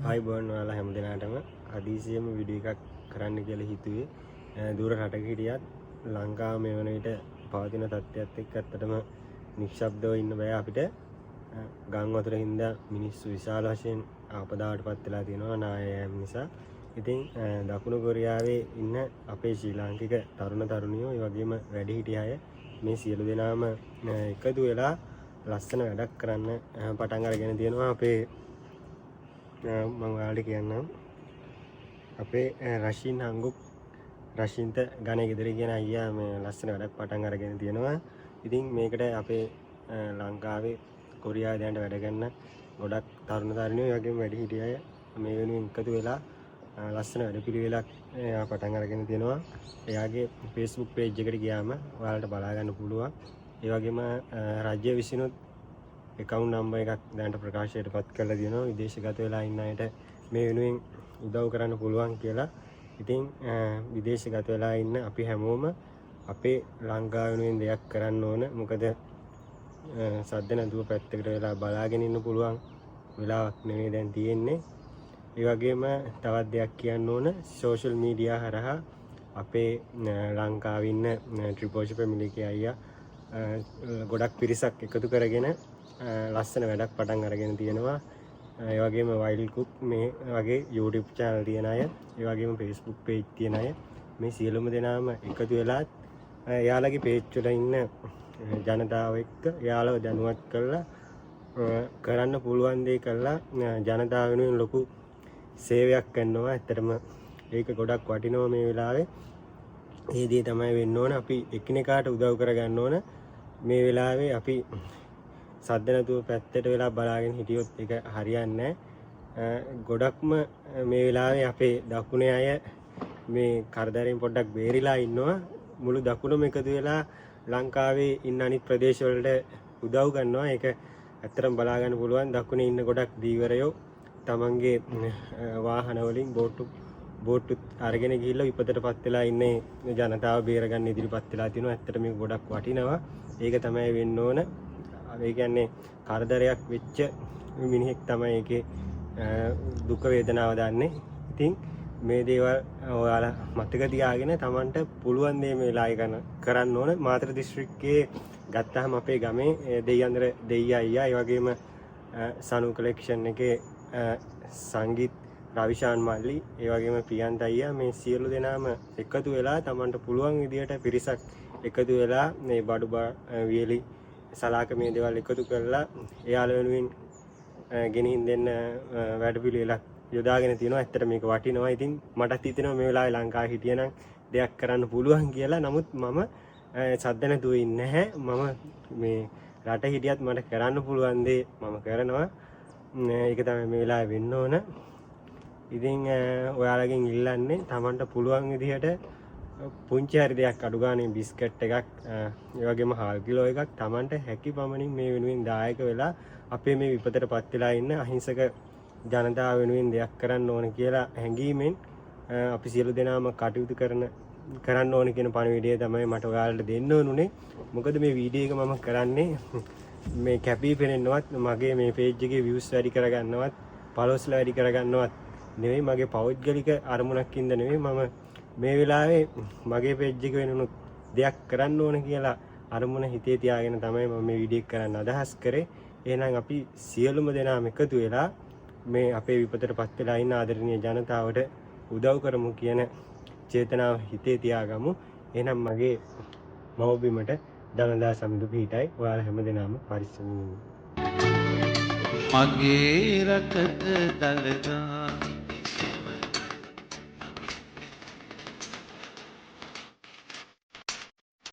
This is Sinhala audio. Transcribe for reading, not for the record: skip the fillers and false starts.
ආයිබෝන් ඔයාලා හැමදෙනාටම හදිසියෙම වීඩියෝ එකක් කරන්න කියලා හිතුවේ. දුර රටක හිටියත් ලංකාව මේ වන විට පවතින තත්ත්වයක් එක්ක ඇත්තටම නිශ්ශබ්දව ඉන්න බෑ අපිට. ගම් වතුර හින්දා මිනිස්සු විශාල වශයෙන් ආපදාවට පත් වෙලා තියෙනවා නායයන් නිසා. ඉතින් දකුණු කොරියාවේ ඉන්න අපේ ශ්‍රී ලාංකික තරුණ තරුණියෝ ඒ වගේම වැඩිහිටි අය මේ සියලු දෙනාම එකතු වෙලා ලස්සන වැඩක් කරන්න පටන් අරගෙන තියෙනවා. අපේ මම ඔයාලට කියන්නම් අපේ රෂින් හංගුක් රෂින්ත ගණේ ගෙදර කියන අයියා මේ ලස්සන වැඩක් පටන් අරගෙන තියෙනවා. ඉතින් මේකට අපේ ලංකාවේ කොරියාවේ දැනට වැඩ කරන ගොඩක් තරුණ තරුණියෝ වගේම වැඩිහිටි අය මේ වෙනුවෙන් එකතු වෙලා ලස්සන වැඩපිළිවෙලක් පටන් අරගෙන තියෙනවා. එයාගේ Facebook page එකට ගියාම ඔයාලට බලා ගන්න පුළුවන්. ඒ වගේම රාජ්‍ය විසිනුත් account number එකක් දැනට ප්‍රකාශයට පත් කරලා තියෙනවා විදේශගත වෙලා ඉන්න අයට මේ වෙනුවෙන් උදව් කරන්න පුළුවන් කියලා. ඉතින් විදේශගත වෙලා ඉන්න අපි හැමෝම අපේ ලංකාව වෙනුවෙන් දෙයක් කරන්න ඕන. මොකද සද්ද නැතුව පැත්තකට වෙලා බලාගෙන ඉන්න පුළුවන් වෙලාවක් නෙවෙයි දැන් තියෙන්නේ. ඒ වගේම තවත් දෙයක් කියන්න ඕන, සෝෂල් මීඩියා හරහා අපේ ලංකාවේ ඉන්න ට්‍රිපෝෂි ෆැමිලි එකේ අයියා ගොඩක් පිරිසක් එකතු කරගෙන ලස්සන වැඩක් පටන් අරගෙන තියෙනවා. ඒ වගේම වයිල්ඩ් කුක් මේ වගේ YouTube channel තියන අය, ඒ වගේම Facebook page තියන අය මේ සියලුම දෙනාම එකතු වෙලා එයාලගේ page වල ඉන්න ජනතාව එක්ක එයාලව දැනුවත් කරලා කරන්න පුළුවන් දේ කරලා ජනතාව වෙනුවෙන් ලොකු සේවයක් කරනවා. ඇත්තටම ඒක ගොඩක් වටිනවා මේ වෙලාවේ. ඒ දේ තමයි වෙන්න ඕන. අපි එකිනෙකාට උදව් කරගන්න ඕන. මේ වෙලාවේ අපි සද්ද නැතුව පැත්තට වෙලා බලාගෙන හිටියොත් ඒක හරියන්නේ නැහැ. ගොඩක්ම මේ වෙලාවේ අපේ දකුණේ අය මේ කරදරෙන් පොඩ්ඩක් බේරිලා ඉන්නවා. මුළු දකුණම එකතු වෙලා ලංකාවේ ඉන්න අනිත් ප්‍රදේශ වලට උදව් කරනවා. ඒක ඇත්තටම බලා ගන්න පුළුවන්. දකුණේ ඉන්න ගොඩක් දීවරයෝ තමන්ගේ වාහන වලින් බෝට්ටු අරගෙන ගිහිල්ලා විපතටපත් වෙලා ඉන්නේ ජනතාව බේරගන්න ඉදිරිපත් වෙලා තිනවා. ඇත්තට මේක ගොඩක් වටිනවා. ඒක තමයි වෙන්න ඕන. ඒ කියන්නේ කරදරයක් වෙච්ච මිනිහෙක් තමයි ඒකේ දුක වේදනාව දන්නේ. ඉතින් මේ දේවල් ඔයාලා මතක තියාගෙන Tamanට පුළුවන් දේ මේ වෙලාවේ කරන්න ඕන. මාතර දිස්ත්‍රික්කයේ ගත්තාම අපේ ගමේ දෙයියන්දර දෙයිය අයියා, ඒ වගේම සනු කලෙක්ෂන් එකේ සංගීත් රවිශාන් මල්ලි, ඒ වගේම පියන්ත අයියා මේ සියලු දෙනාම එකතු වෙලා Tamanට පුළුවන් විදියට පිරිසක් එකතු වෙලා මේ බඩු වියලි සලාක මේ දේවල් එකතු කරලා එයාල වෙනුවෙන් ගෙනින් දෙන්න වැඩපිළිවෙලක් යොදාගෙන තියෙනවා. ඇත්තට මේක වටිනවා. ඉතින් මටත් හිතෙනවා මේ වෙලාවේ ලංකාවේ හිටියනම් දෙයක් කරන්න පුළුවන් කියලා. නමුත් මම සද්ද නැතුව ඉන්නේ නැහැ. මම මේ රට හිටියත් මට කරන්න පුළුවන් දේ මම කරනවා. ඒක තමයි මේ වෙලාවේ වෙන්න ඕන. ඉතින් ඔයාලගෙන් ඉල්ලන්නේ Tamanට පුළුවන් විදිහට පුංචි හරි දෙයක්, අඩු ගානේ බිස්කට් එකක්, ඒ වගේම හාල් කිලෝ එකක් Tamanට හැකි පමණින් මේ වෙනුවෙන් දායක වෙලා අපේ මේ විපතටපත් වෙලා ඉන්න අහිංසක ජනතාව වෙනුවෙන් දෙයක් කරන්න ඕන කියලා හැඟීමෙන් අපි සියලු දෙනාම කටයුතු කරන්න ඕන කියන පණිවිඩය තමයි මට ඔයාලට දෙන්න ඕනුනේ. මොකද මේ වීඩියෝ එක මම කරන්නේ මේ කැපී පෙනෙන්නවත්, මගේ මේ page එකේ views වැඩි කරගන්නවත්, followers වැඩි කරගන්නවත් නෙවෙයි, මගේ පෞද්ගලික අරමුණක්ින්ද නෙවෙයි. මම මේ වෙලාවේ මගේ page එක වෙනුනුත් දෙයක් කරන්න ඕන කියලා අරමුණ හිතේ තියාගෙන තමයි මම මේ වීඩියෝ එක කරන්න අදහස් කරේ. එහෙනම් අපි සියලුම දෙනාම එකතු වෙලා මේ අපේ විපතටපත් වෙලා ඉන්න ආදරණීය ජනතාවට උදව් කරමු කියන චේතනාව හිතේ තියාගමු. එහෙනම් මගේ මව්බිමට දනදා සමිඳු පිහිටයි. ඔයාලා හැමදෙනාම පරිස්සමින් ඉන්න. මගේ රටට දළදා